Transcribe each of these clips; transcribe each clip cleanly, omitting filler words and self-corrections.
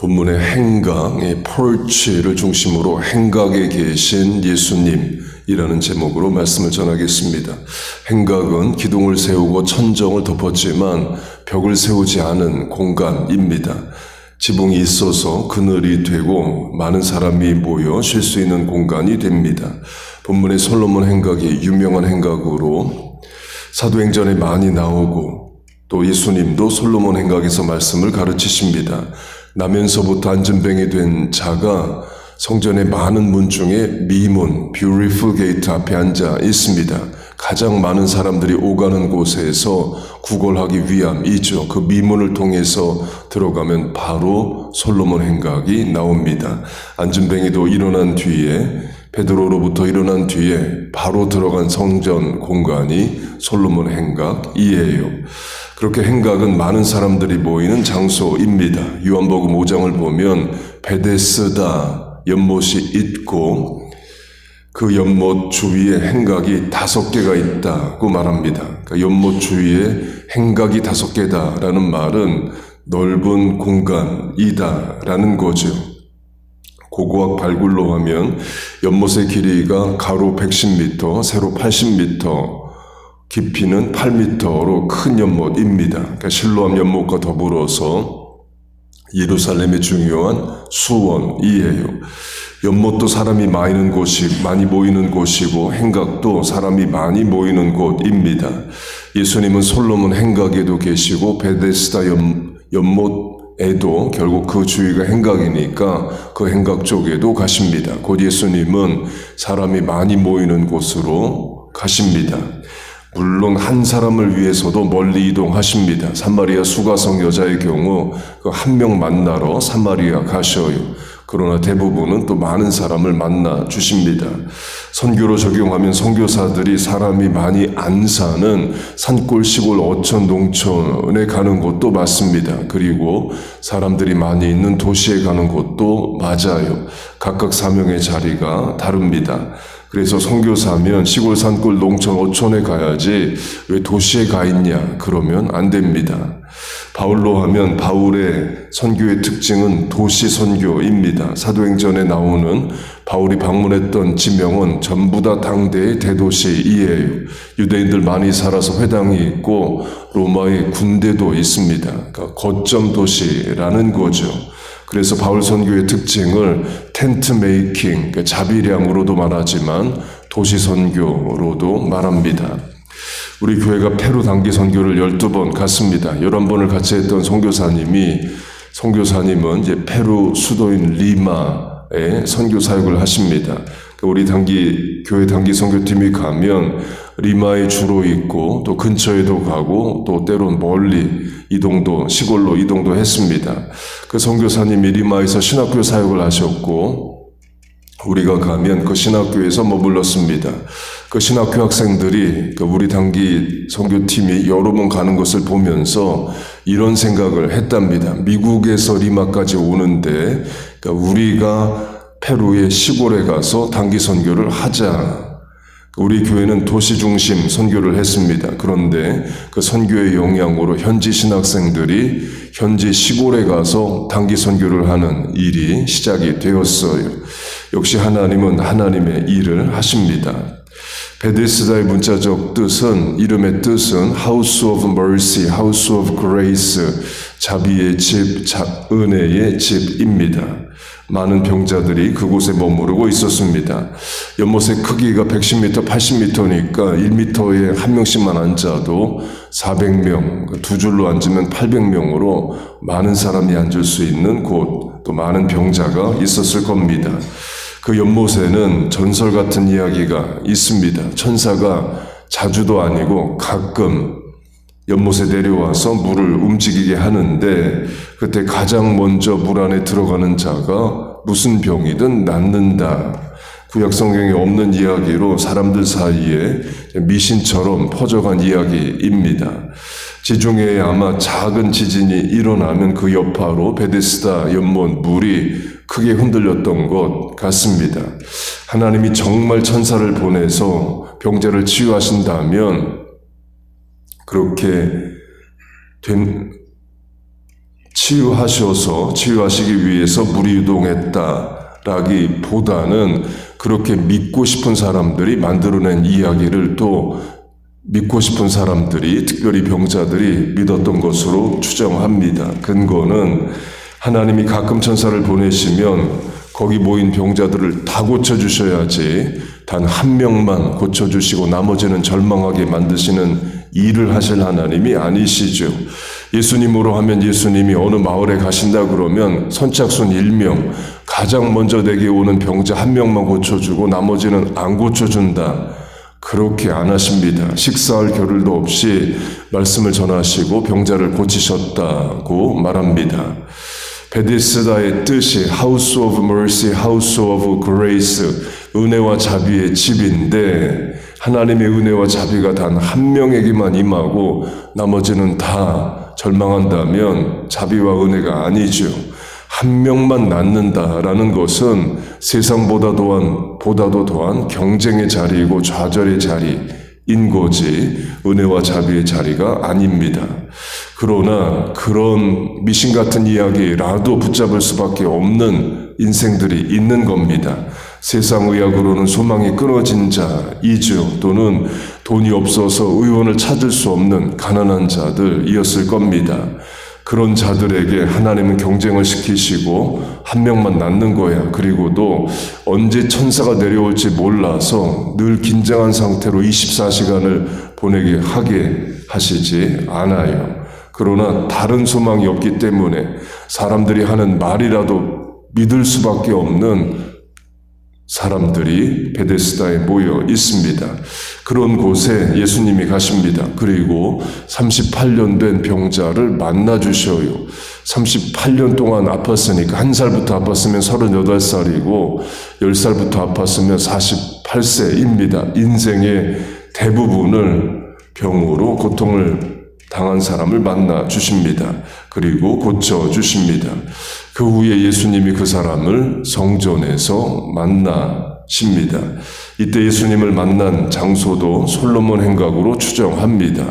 본문의 행각, porch를 중심으로 행각에 계신 예수님이라는 제목으로 말씀을 전하겠습니다. 행각은 기둥을 세우고 천정을 덮었지만 벽을 세우지 않은 공간입니다. 지붕이 있어서 그늘이 되고 많은 사람이 모여 쉴 수 있는 공간이 됩니다. 본문의 솔로몬 행각이 유명한 행각으로 사도행전에 많이 나오고 또 예수님도 솔로몬 행각에서 말씀을 가르치십니다. 나면서부터 앉은뱅이 된 자가 성전의 많은 문 중에 미문, Beautiful Gate 앞에 앉아 있습니다. 가장 많은 사람들이 오가는 곳에서 구걸하기 위함이죠. 그 미문을 통해서 들어가면 바로 솔로몬 행각이 나옵니다. 앉은뱅이도 일어난 뒤에 베드로로부터 일어난 뒤에 바로 들어간 성전 공간이 솔로몬 행각이에요. 그렇게 행각은 많은 사람들이 모이는 장소입니다. 요한복음 5장을 보면 베데스다 연못이 있고 그 연못 주위에 행각이 5개가 있다고 말합니다. 그러니까 연못 주위에 행각이 5개다라는 말은 넓은 공간이다라는 거죠. 고고학 발굴로 하면 연못의 길이가 가로 110m, 세로 80m, 깊이는 8m로 큰 연못입니다. 그러니까 실로암 연못과 더불어서 예루살렘의 중요한 수원이에요. 연못도 사람이 많이 모이는 곳이고 행각도 사람이 많이 모이는 곳입니다. 예수님은 솔로몬 행각에도 계시고 베데스다 연못에도 결국 그 주위가 행각이니까 그 행각 쪽에도 가십니다. 곧 예수님은 사람이 많이 모이는 곳으로 가십니다. 물론 한 사람을 위해서도 멀리 이동하십니다. 사마리아 수가성 여자의 경우 그 한 명 만나러 사마리아 가셔요. 그러나 대부분은 또 많은 사람을 만나 주십니다. 선교로 적용하면 선교사들이 사람이 많이 안 사는 산골 시골 어촌 농촌에 가는 것도 맞습니다. 그리고 사람들이 많이 있는 도시에 가는 것도 맞아요. 각각 사명의 자리가 다릅니다. 그래서 선교사면 시골 산골 농촌 어촌에 가야지 왜 도시에 가 있냐 그러면 안 됩니다. 바울로 하면 바울의 선교의 특징은 도시 선교입니다. 사도행전에 나오는 바울이 방문했던 지명은 전부 다 당대의 대도시이에요. 유대인들 많이 살아서 회당이 있고 로마의 군대도 있습니다. 그러니까 거점 도시라는 거죠. 그래서 바울 선교의 특징을 텐트 메이킹, 그러니까 자비량으로도 말하지만 도시 선교로도 말합니다. 우리 교회가 페루 단기 선교를 12번 갔습니다. 11번을 같이 했던 선교사님은 이제 페루 수도인 리마에 선교 사역을 하십니다. 우리 교회 단기 선교팀이 가면 리마에 주로 있고 또 근처에도 가고 또 때론 멀리 시골로 이동도 했습니다. 그 선교사님이 리마에서 신학교 사역을 하셨고 우리가 가면 그 신학교에서 머물렀습니다. 그 신학교 학생들이 우리 단기 선교팀이 여러 번 가는 것을 보면서 이런 생각을 했답니다. 미국에서 리마까지 오는데 우리가 페루의 시골에 가서 단기 선교를 하자. 우리 교회는 도시 중심 선교를 했습니다. 그런데 그 선교의 영향으로 현지 신학생들이 현지 시골에 가서 단기 선교를 하는 일이 시작이 되었어요. 역시 하나님은 하나님의 일을 하십니다. 베데스다의 문자적 뜻은, 이름의 뜻은 House of Mercy, House of Grace, 자비의 집, 은혜의 집입니다. 많은 병자들이 그곳에 머무르고 있었습니다. 연못의 크기가 110m, 80m니까 1m에 한 명씩만 앉아도 400명, 두 줄로 앉으면 800명으로 많은 사람이 앉을 수 있는 곳, 또 많은 병자가 있었을 겁니다. 그 연못에는 전설 같은 이야기가 있습니다. 천사가 자주도 아니고 가끔 연못에 내려와서 물을 움직이게 하는데 그때 가장 먼저 물 안에 들어가는 자가 무슨 병이든 낫는다. 구약 성경에 없는 이야기로 사람들 사이에 미신처럼 퍼져간 이야기입니다. 지중해에 아마 작은 지진이 일어나면 그 여파로 베데스다 연못 물이 크게 흔들렸던 것 같습니다. 하나님이 정말 천사를 보내서 병자를 치유하신다면 그렇게 치유하시기 위해서 무리이동했다라기보다는 그렇게 믿고 싶은 사람들이 만들어낸 이야기를 또 믿고 싶은 사람들이, 특별히 병자들이 믿었던 것으로 추정합니다. 근거는 하나님이 가끔 천사를 보내시면 거기 모인 병자들을 다 고쳐주셔야지 단 한 명만 고쳐주시고 나머지는 절망하게 만드시는 일을 하실 하나님이 아니시죠. 예수님으로 하면 예수님이 어느 마을에 가신다 그러면 선착순 1명, 가장 먼저 내게 오는 병자 한 명만 고쳐주고 나머지는 안 고쳐준다. 그렇게 안 하십니다. 식사할 겨를도 없이 말씀을 전하시고 병자를 고치셨다고 말합니다. 베데스다의 뜻이 House of Mercy, House of Grace, 은혜와 자비의 집인데 하나님의 은혜와 자비가 단 한 명에게만 임하고 나머지는 다 절망한다면 자비와 은혜가 아니죠. 한 명만 낳는다라는 것은 세상보다도 더한 경쟁의 자리이고 좌절의 자리인 거지 은혜와 자비의 자리가 아닙니다. 그러나 그런 미신 같은 이야기라도 붙잡을 수밖에 없는 인생들이 있는 겁니다. 세상 의학으로는 소망이 끊어진 자이죠. 또는 돈이 없어서 의원을 찾을 수 없는 가난한 자들이었을 겁니다. 그런 자들에게 하나님은 경쟁을 시키시고 한 명만 낳는 거야. 그리고도 언제 천사가 내려올지 몰라서 늘 긴장한 상태로 24시간을 보내게 하게 하시지 않아요. 그러나 다른 소망이 없기 때문에 사람들이 하는 말이라도 믿을 수밖에 없는 사람들이 베데스다에 모여 있습니다. 그런 곳에 예수님이 가십니다. 그리고 38년 된 병자를 만나 주셔요. 38년 동안 아팠으니까 1살부터 아팠으면 38살이고 10살부터 아팠으면 48세입니다. 인생의 대부분을 병으로 고통을 당한 사람을 만나 주십니다. 그리고 고쳐 주십니다. 그 후에 예수님이 그 사람을 성전에서 만나십니다. 이때 예수님을 만난 장소도 솔로몬 행각으로 추정합니다.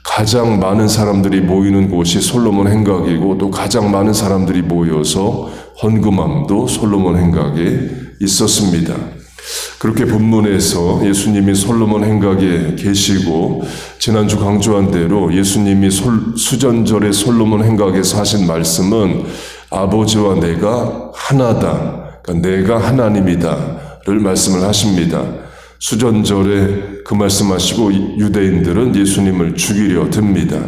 가장 많은 사람들이 모이는 곳이 솔로몬 행각이고 또 가장 많은 사람들이 모여서 헌금함도 솔로몬 행각에 있었습니다. 그렇게 본문에서 예수님이 솔로몬 행각에 계시고 지난주 강조한 대로 예수님이 수전절의 솔로몬 행각에서 하신 말씀은 아버지와 내가 하나다, 그러니까 내가 하나님이다를 말씀을 하십니다. 수전절에 그 말씀하시고 유대인들은 예수님을 죽이려 듭니다.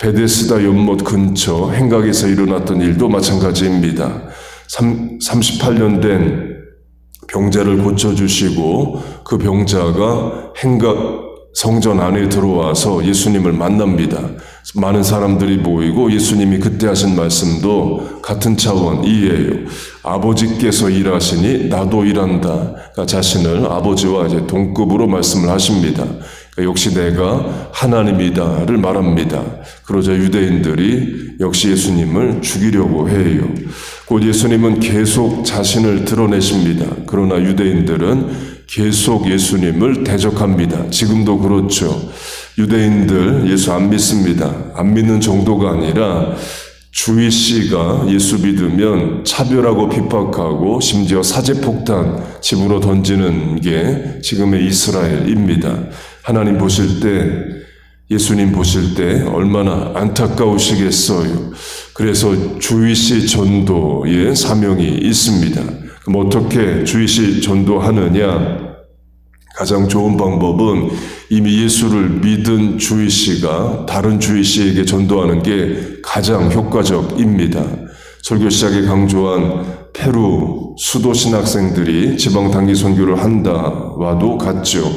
베데스다 연못 근처 행각에서 일어났던 일도 마찬가지입니다. 38년 된 병자를 고쳐주시고 그 병자가 행각 성전 안에 들어와서 예수님을 만납니다. 많은 사람들이 모이고 예수님이 그때 하신 말씀도 같은 차원이에요. 아버지께서 일하시니 나도 일한다. 그러니까 자신을 아버지와 이제 동급으로 말씀을 하십니다. 그러니까 역시 내가 하나님이다를 말합니다. 그러자 유대인들이 역시 예수님을 죽이려고 해요. 곧 예수님은 계속 자신을 드러내십니다. 그러나 유대인들은 계속 예수님을 대적합니다. 지금도 그렇죠. 유대인들 예수 안 믿습니다. 안 믿는 정도가 아니라 주위씨가 예수 믿으면 차별하고 핍박하고 심지어 사제폭탄 집으로 던지는 게 지금의 이스라엘입니다. 하나님 보실 때, 예수님 보실 때 얼마나 안타까우시겠어요. 그래서 주위씨 전도의 사명이 있습니다. 그럼 어떻게 주위씨 전도하느냐? 가장 좋은 방법은 이미 예수를 믿은 주위씨가 다른 주위씨에게 전도하는 게 가장 효과적입니다. 설교 시작에 강조한 페루 수도 신학생들이 지방 단기 선교를 한다와도 같죠.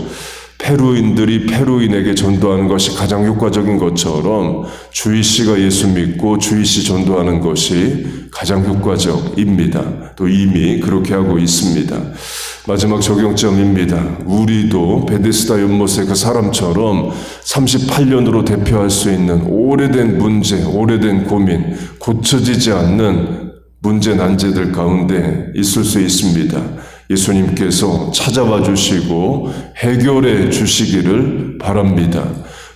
페루인들이 페루인에게 전도하는 것이 가장 효과적인 것처럼 주위씨가 예수 믿고 주위씨 전도하는 것이 가장 효과적입니다. 또 이미 그렇게 하고 있습니다. 마지막 적용점입니다. 우리도 베데스다 연못의 그 사람처럼 38년으로 대표할 수 있는 오래된 문제, 오래된 고민, 고쳐지지 않는 문제 난제들 가운데 있을 수 있습니다. 예수님께서 찾아와 주시고 해결해 주시기를 바랍니다.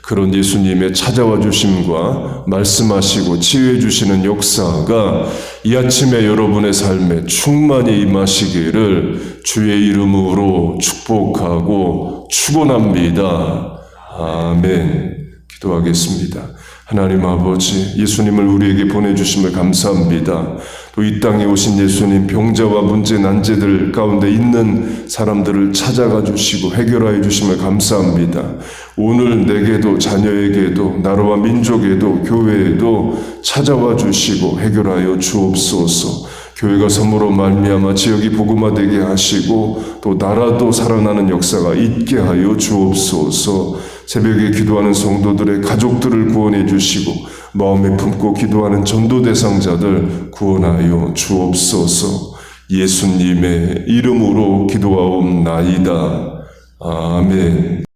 그런 예수님의 찾아와 주심과 말씀하시고 치유해 주시는 역사가 이 아침에 여러분의 삶에 충만히 임하시기를 주의 이름으로 축복하고 축원합니다. 아멘. 기도하겠습니다. 하나님 아버지, 예수님을 우리에게 보내주심을 감사합니다. 또 이 땅에 오신 예수님, 병자와 문제 난제들 가운데 있는 사람들을 찾아가 주시고 해결하여 주심을 감사합니다. 오늘 내게도 자녀에게도 나라와 민족에도 교회에도 찾아와 주시고 해결하여 주옵소서. 교회가 섬으로 말미암아 지역이 복음화되게 하시고 또 나라도 살아나는 역사가 있게 하여 주옵소서. 새벽에 기도하는 성도들의 가족들을 구원해 주시고 마음에 품고 기도하는 전도 대상자들 구원하여 주옵소서. 예수님의 이름으로 기도하옵나이다. 아멘.